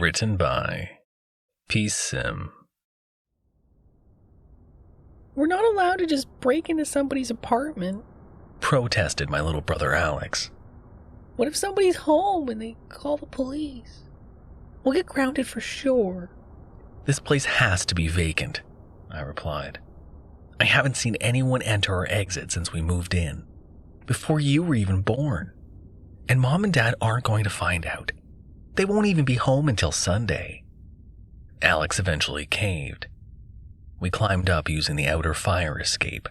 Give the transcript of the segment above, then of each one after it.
Written by PeaceSim. We're not allowed to just break into somebody's apartment, protested my little brother Alex. What if somebody's home and they call the police? We'll get grounded for sure. This place has to be vacant, I replied. I haven't seen anyone enter or exit since we moved in, before you were even born. And Mom and Dad aren't going to find out. They won't even be home until Sunday. Alex eventually caved. We climbed up using the outer fire escape.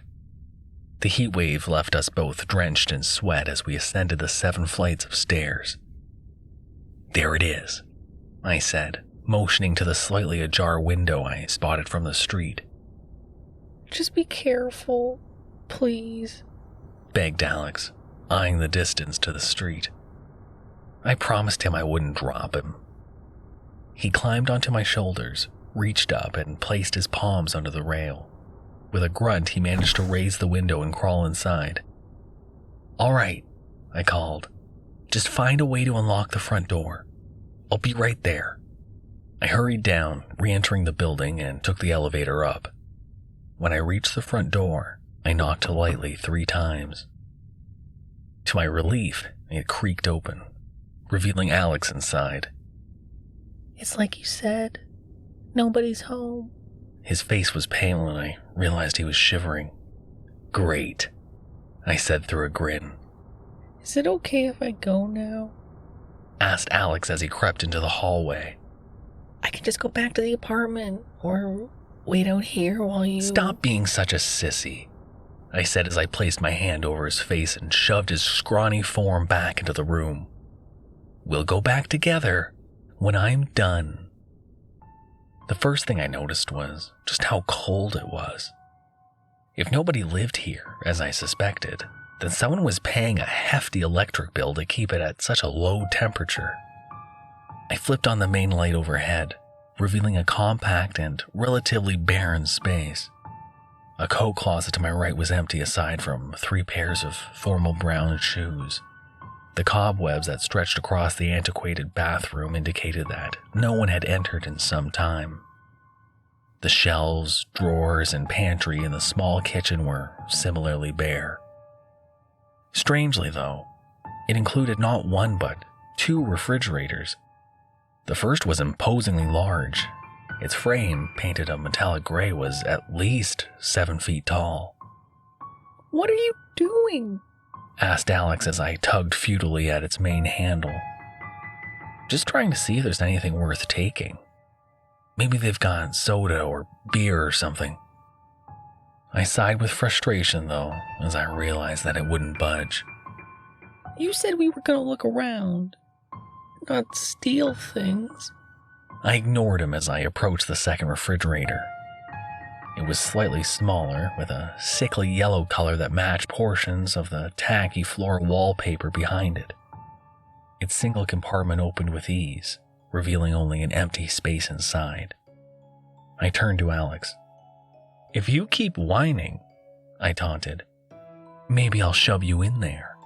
The heat wave left us both drenched in sweat as we ascended the 7 flights of stairs. There it is, I said, motioning to the slightly ajar window I spotted from the street. Just be careful, please, begged Alex, eyeing the distance to the street. I promised him I wouldn't drop him. He climbed onto my shoulders, reached up, and placed his palms under the rail. With a grunt, he managed to raise the window and crawl inside. All right, I called. Just find a way to unlock the front door. I'll be right there. I hurried down, re-entering the building, and took the elevator up. When I reached the front door, I knocked lightly 3 times. To my relief, it creaked open, revealing Alex inside. It's like you said. Nobody's home. His face was pale and I realized he was shivering. Great, I said through a grin. Is it okay if I go now? Asked Alex as he crept into the hallway. I can just go back to the apartment or wait out here while you... Stop being such a sissy, I said as I placed my hand over his face and shoved his scrawny form back into the room. We'll go back together when I'm done. The first thing I noticed was just how cold it was. If nobody lived here, as I suspected, then someone was paying a hefty electric bill to keep it at such a low temperature. I flipped on the main light overhead, revealing a compact and relatively barren space. A coat closet to my right was empty aside from 3 pairs of formal brown shoes. The cobwebs that stretched across the antiquated bathroom indicated that no one had entered in some time. The shelves, drawers, and pantry in the small kitchen were similarly bare. Strangely, though, it included not 1 but 2 refrigerators. The first was imposingly large. Its frame, painted a metallic gray, was at least 7 feet tall. What are you doing? Asked Alex as I tugged futilely at its main handle. Just trying to see if there's anything worth taking. Maybe they've got soda or beer or something. I sighed with frustration, though, as I realized that it wouldn't budge. You said we were going to look around, not steal things. I ignored him as I approached the second refrigerator. It was slightly smaller, with a sickly yellow color that matched portions of the tacky floor wallpaper behind it. Its single compartment opened with ease, revealing only an empty space inside. I turned to Alex. If you keep whining, I taunted, maybe I'll shove you in there.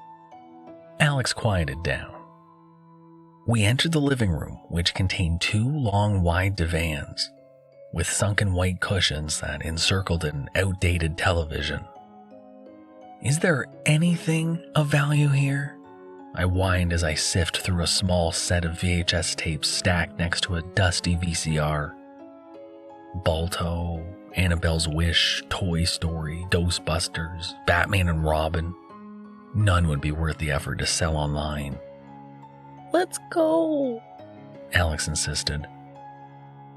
Alex quieted down. We entered the living room, which contained 2 long, wide divans, with sunken white cushions that encircled an outdated television. Is there anything of value here? I whined as I sifted through a small set of VHS tapes stacked next to a dusty VCR. Balto, Annabelle's Wish, Toy Story, Ghostbusters, Batman and Robin. None would be worth the effort to sell online. Let's go, Alex insisted.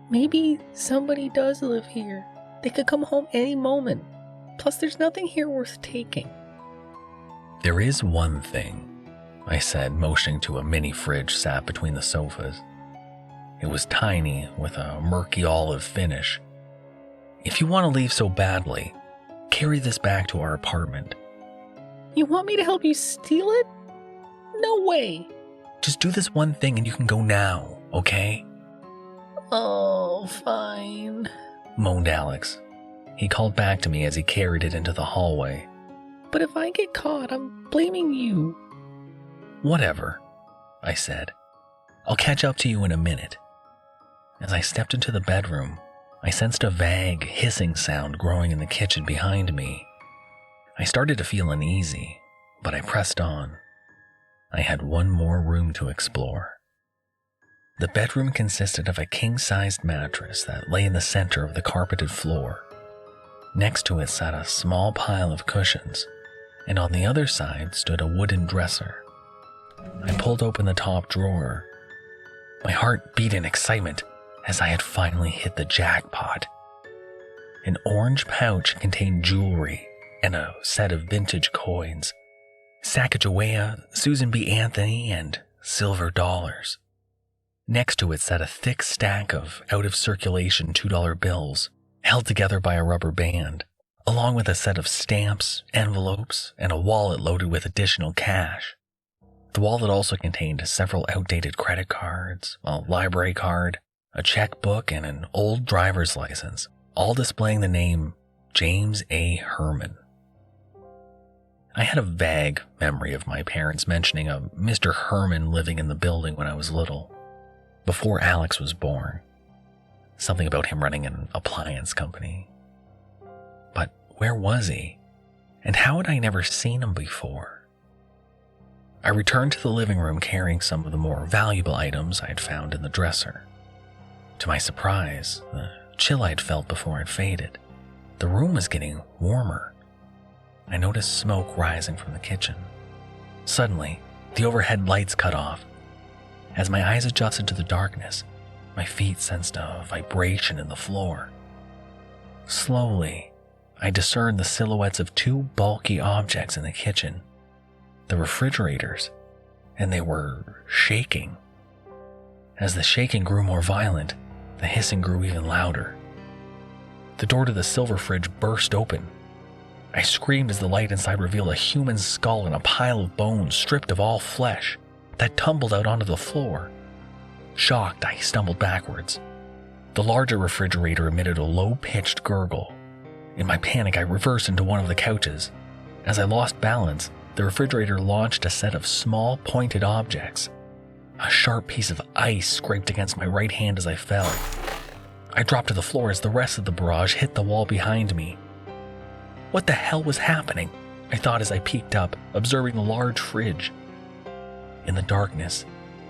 Maybe somebody does live here. They could come home any moment. Plus, there's nothing here worth taking. There is one thing, I said, motioning to a mini fridge sat between the sofas. It was tiny, with a murky olive finish. If you want to leave so badly, carry this back to our apartment. You want me to help you steal it? No way. Just do this one thing and you can go now, okay? Oh, fine, moaned Alex. He called back to me as he carried it into the hallway. But if I get caught, I'm blaming you. Whatever, I said. I'll catch up to you in a minute. As I stepped into the bedroom, I sensed a vague hissing sound growing in the kitchen behind me. I started to feel uneasy, but I pressed on. I had one more room to explore. The bedroom consisted of a king-sized mattress that lay in the center of the carpeted floor. Next to it sat a small pile of cushions, and on the other side stood a wooden dresser. I pulled open the top drawer. My heart beat in excitement as I had finally hit the jackpot. An orange pouch contained jewelry and a set of vintage coins, Sacagawea, Susan B. Anthony, and silver dollars. Next to it sat a thick stack of out-of-circulation $2 bills, held together by a rubber band, along with a set of stamps, envelopes, and a wallet loaded with additional cash. The wallet also contained several outdated credit cards, a library card, a checkbook, and an old driver's license, all displaying the name James A. Herman. I had a vague memory of my parents mentioning a Mr. Herman living in the building when I was little, before Alex was born. Something about him running an appliance company. But where was he? And how had I never seen him before? I returned to the living room carrying some of the more valuable items I had found in the dresser. To my surprise, the chill I'd felt before had faded. The room was getting warmer. I noticed smoke rising from the kitchen. Suddenly, the overhead lights cut off. As my eyes adjusted to the darkness, my feet sensed a vibration in the floor. Slowly, I discerned the silhouettes of two bulky objects in the kitchen, the refrigerators, and they were shaking. As the shaking grew more violent, the hissing grew even louder. The door to the silver fridge burst open. I screamed as the light inside revealed a human skull and a pile of bones stripped of all flesh that tumbled out onto the floor. Shocked, I stumbled backwards. The larger refrigerator emitted a low-pitched gurgle. In my panic, I reversed into one of the couches. As I lost balance, the refrigerator launched a set of small, pointed objects. A sharp piece of ice scraped against my right hand as I fell. I dropped to the floor as the rest of the barrage hit the wall behind me. What the hell was happening? I thought as I peeked up, observing the large fridge. In the darkness,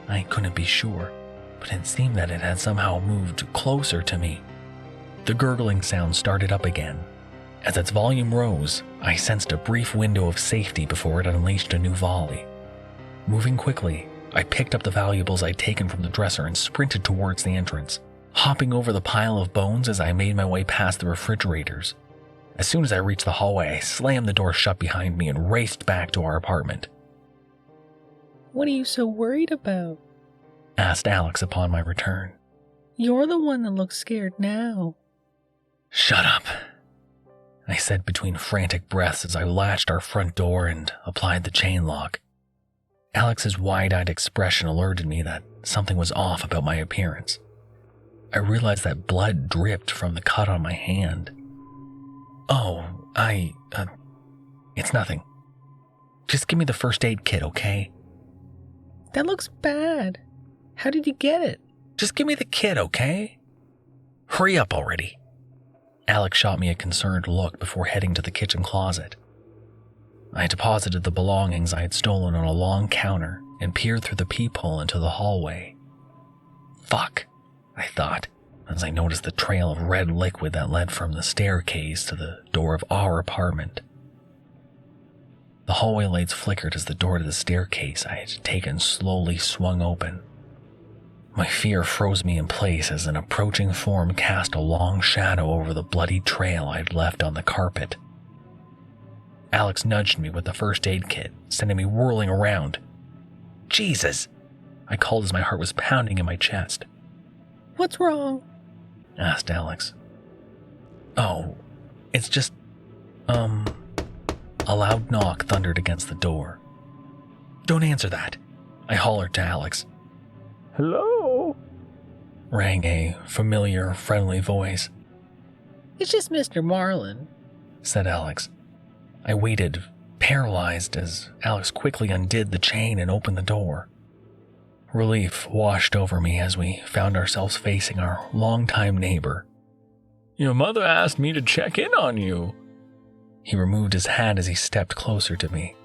I couldn't be sure, but it seemed that it had somehow moved closer to me. The gurgling sound started up again. As its volume rose, I sensed a brief window of safety before it unleashed a new volley. Moving quickly, I picked up the valuables I'd taken from the dresser and sprinted towards the entrance, hopping over the pile of bones as I made my way past the refrigerators. As soon as I reached the hallway, I slammed the door shut behind me and raced back to our apartment. What are you so worried about? Asked Alex upon my return. You're the one that looks scared now. Shut up, I said between frantic breaths as I latched our front door and applied the chain lock. Alex's wide-eyed expression alerted me that something was off about my appearance. I realized that blood dripped from the cut on my hand. Oh, it's nothing. Just give me the first aid kit, okay? That looks bad. How did you get it? Just give me the kit, okay? Hurry up already. Alex shot me a concerned look before heading to the kitchen closet. I deposited the belongings I had stolen on a long counter and peered through the peephole into the hallway. Fuck, I thought, as I noticed the trail of red liquid that led from the staircase to the door of our apartment. The hallway lights flickered as the door to the staircase I had taken slowly swung open. My fear froze me in place as an approaching form cast a long shadow over the bloody trail I'd left on the carpet. Alex nudged me with the first aid kit, sending me whirling around. Jesus! I called as my heart was pounding in my chest. What's wrong? Asked Alex. Oh, it's just, A loud knock thundered against the door. Don't answer that, I hollered to Alex. Hello? Rang a familiar, friendly voice. It's just Mr. Marlin, said Alex. I waited, paralyzed, as Alex quickly undid the chain and opened the door. Relief washed over me as we found ourselves facing our longtime neighbor. "Your mother asked me to check in on you." He removed his hat as he stepped closer to me.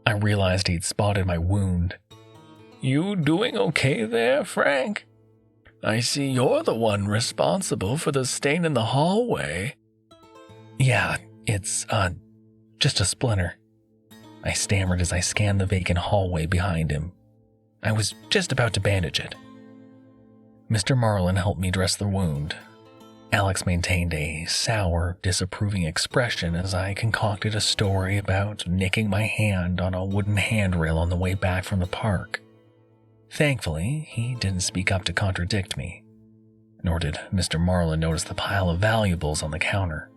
I realized he'd spotted my wound. "You doing okay there, Frank? I see you're the one responsible for the stain in the hallway." "Yeah, it's, just a splinter," I stammered as I scanned the vacant hallway behind him. I was just about to bandage it. Mr. Marlin helped me dress the wound. Alex maintained a sour, disapproving expression as I concocted a story about nicking my hand on a wooden handrail on the way back from the park. Thankfully, he didn't speak up to contradict me, nor did Mr. Marlin notice the pile of valuables on the counter.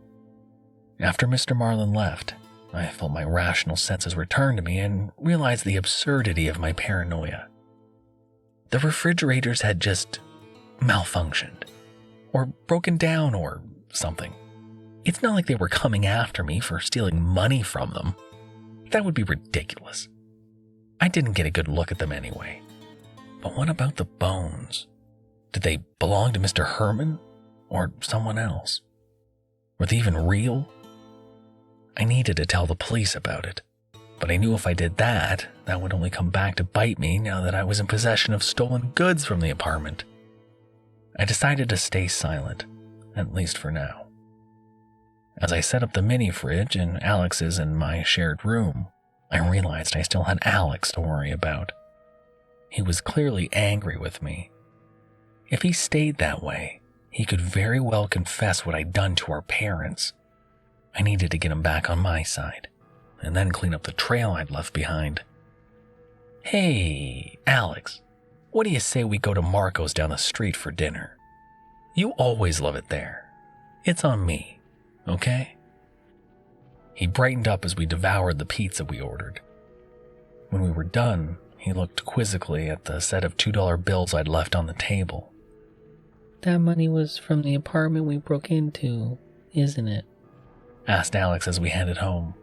After Mr. Marlin left, I felt my rational senses return to me and realized the absurdity of my paranoia. The refrigerators had just malfunctioned, or broken down or something. It's not like they were coming after me for stealing money from them. That would be ridiculous. I didn't get a good look at them anyway. But what about the bones? Did they belong to Mr. Herman or someone else? Were they even real? I needed to tell the police about it, but I knew if I did that, that would only come back to bite me now that I was in possession of stolen goods from the apartment. I decided to stay silent, at least for now. As I set up the mini fridge in Alex's and my shared room, I realized I still had Alex to worry about. He was clearly angry with me. If he stayed that way, he could very well confess what I'd done to our parents. I needed to get him back on my side, and then clean up the trail I'd left behind. "Hey, Alex, what do you say we go to Marco's down the street for dinner? You always love it there. It's on me, okay?" He brightened up as we devoured the pizza we ordered. When we were done, he looked quizzically at the set of $2 bills I'd left on the table. That money was from the apartment we broke into, isn't it? Asked Alex as we headed home.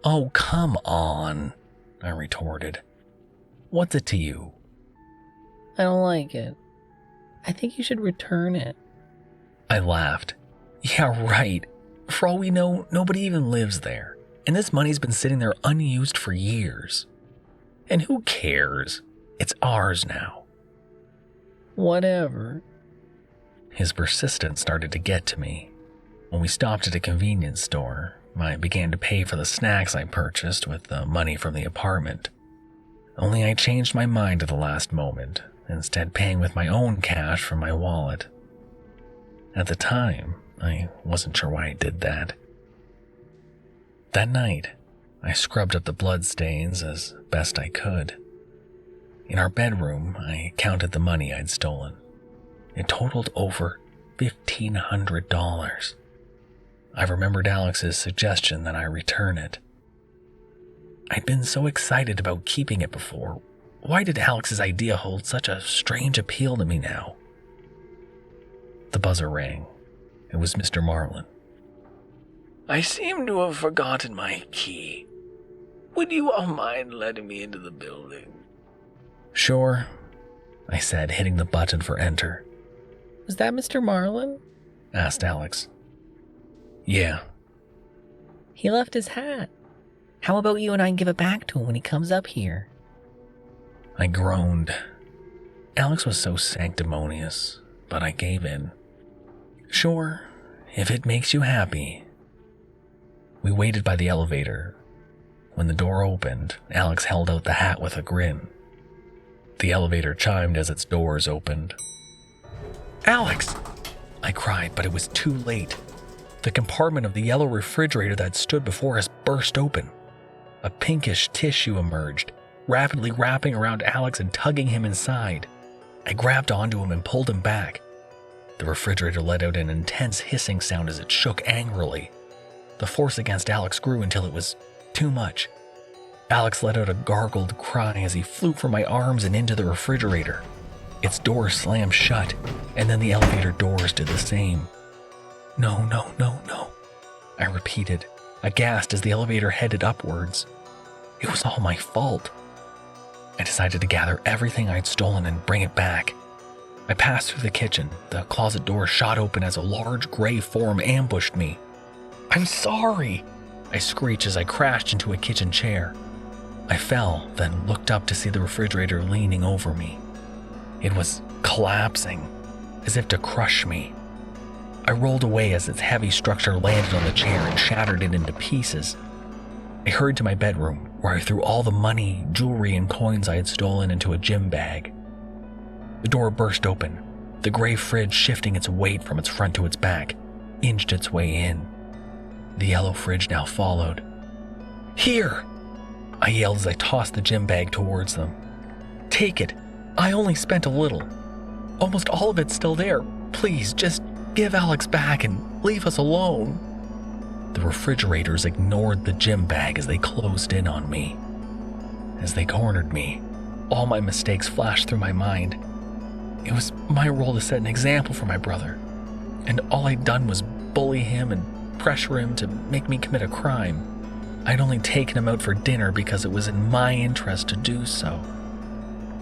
"Oh, come on," I retorted. "What's it to you?" I don't like it. I think you should return it. I laughed. "Yeah, right. For all we know, nobody even lives there, and this money's been sitting there unused for years. And who cares? It's ours now." Whatever. His persistence started to get to me. When we stopped at a convenience store, I began to pay for the snacks I purchased with the money from the apartment. Only I changed my mind at the last moment, instead paying with my own cash from my wallet. At the time, I wasn't sure why I did that. That night, I scrubbed up the bloodstains as best I could. In our bedroom, I counted the money I'd stolen. It totaled over $1,500. I remembered Alex's suggestion that I return it. I'd been so excited about keeping it before. Why did Alex's idea hold such a strange appeal to me now? The buzzer rang. It was Mr. Marlin. "I seem to have forgotten my key. Would you all mind letting me into the building?" "Sure," I said, hitting the button for enter. Was that Mr. Marlin? Asked Alex. "Yeah." He left his hat. How about you and I give it back to him when he comes up here? I groaned. Alex was so sanctimonious, but I gave in. "Sure, if it makes you happy." We waited by the elevator. When the door opened, Alex held out the hat with a grin. The elevator chimed as its doors opened. "Alex!" I cried, but it was too late. The compartment of the yellow refrigerator that stood before us burst open. A pinkish tissue emerged, rapidly wrapping around Alex and tugging him inside. I grabbed onto him and pulled him back. The refrigerator let out an intense hissing sound as it shook angrily. The force against Alex grew until it was too much. Alex let out a gargled cry as he flew from my arms and into the refrigerator. Its doors slammed shut, and then the elevator doors did the same. "No, no, no, no," I repeated, aghast as the elevator headed upwards. It was all my fault. I decided to gather everything I'd stolen and bring it back. I passed through the kitchen. The closet door shot open as a large gray form ambushed me. "I'm sorry," I screeched as I crashed into a kitchen chair. I fell, then looked up to see the refrigerator leaning over me. It was collapsing, as if to crush me. I rolled away as its heavy structure landed on the chair and shattered it into pieces. I hurried to my bedroom, where I threw all the money, jewelry, and coins I had stolen into a gym bag. The door burst open, the gray fridge shifting its weight from its front to its back, inched its way in. The yellow fridge now followed. "Here!" I yelled as I tossed the gym bag towards them. "Take it. I only spent a little. Almost all of it's still there. Please, just give Alex back and leave us alone." The refrigerators ignored the gym bag as they closed in on me. As they cornered me, all my mistakes flashed through my mind. It was my role to set an example for my brother, and all I'd done was bully him and pressure him to make me commit a crime. I'd only taken him out for dinner because it was in my interest to do so.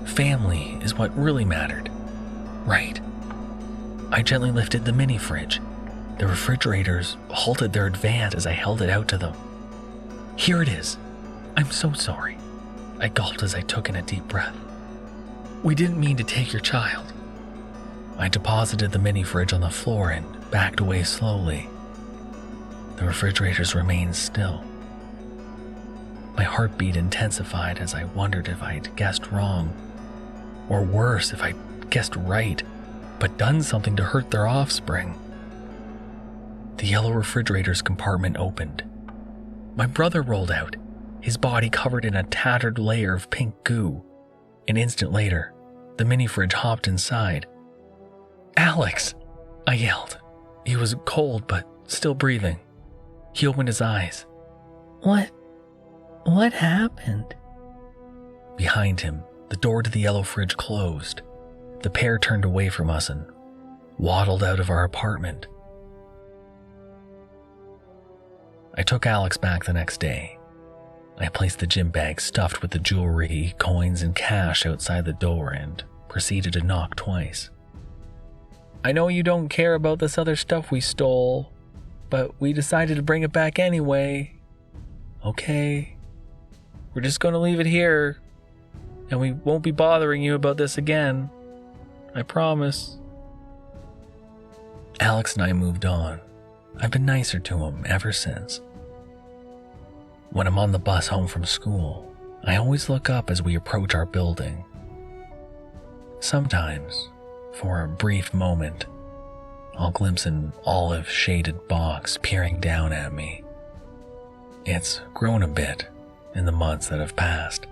Family is what really mattered. Right. I gently lifted the mini fridge. The refrigerators halted their advance as I held it out to them. "Here it is. I'm so sorry," I gulped as I took in a deep breath. "We didn't mean to take your child." I deposited the mini fridge on the floor and backed away slowly. The refrigerators remained still. My heartbeat intensified as I wondered if I'd guessed wrong, or worse, if I'd guessed right, but done something to hurt their offspring. The yellow refrigerator's compartment opened. My brother rolled out, his body covered in a tattered layer of pink goo. An instant later, the mini fridge hopped inside. "Alex!" I yelled. He was cold but still breathing. He opened his eyes. What happened?" Behind him, the door to the yellow fridge closed. The pair turned away from us and waddled out of our apartment. I took Alex back the next day. I placed the gym bag stuffed with the jewelry, coins, and cash outside the door and proceeded to knock twice. "I know you don't care about this other stuff we stole, but we decided to bring it back anyway. Okay? We're just going to leave it here, and we won't be bothering you about this again. I promise." Alex and I moved on. I've been nicer to him ever since. When I'm on the bus home from school, I always look up as we approach our building. Sometimes, for a brief moment, I'll glimpse an olive-shaded box peering down at me. It's grown a bit in the months that have passed.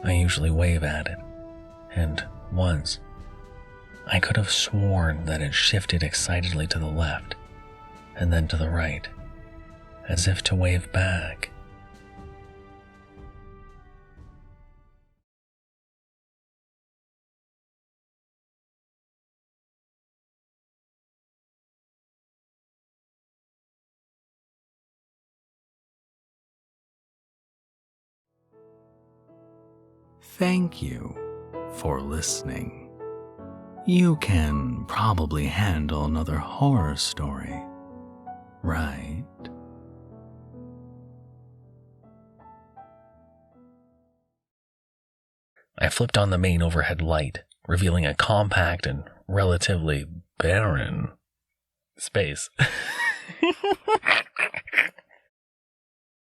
I usually wave at it, and once, I could have sworn that it shifted excitedly to the left, and then to the right, as if to wave back. Thank you for listening. You can probably handle another horror story, right? I flipped on the main overhead light, revealing a compact and relatively barren space.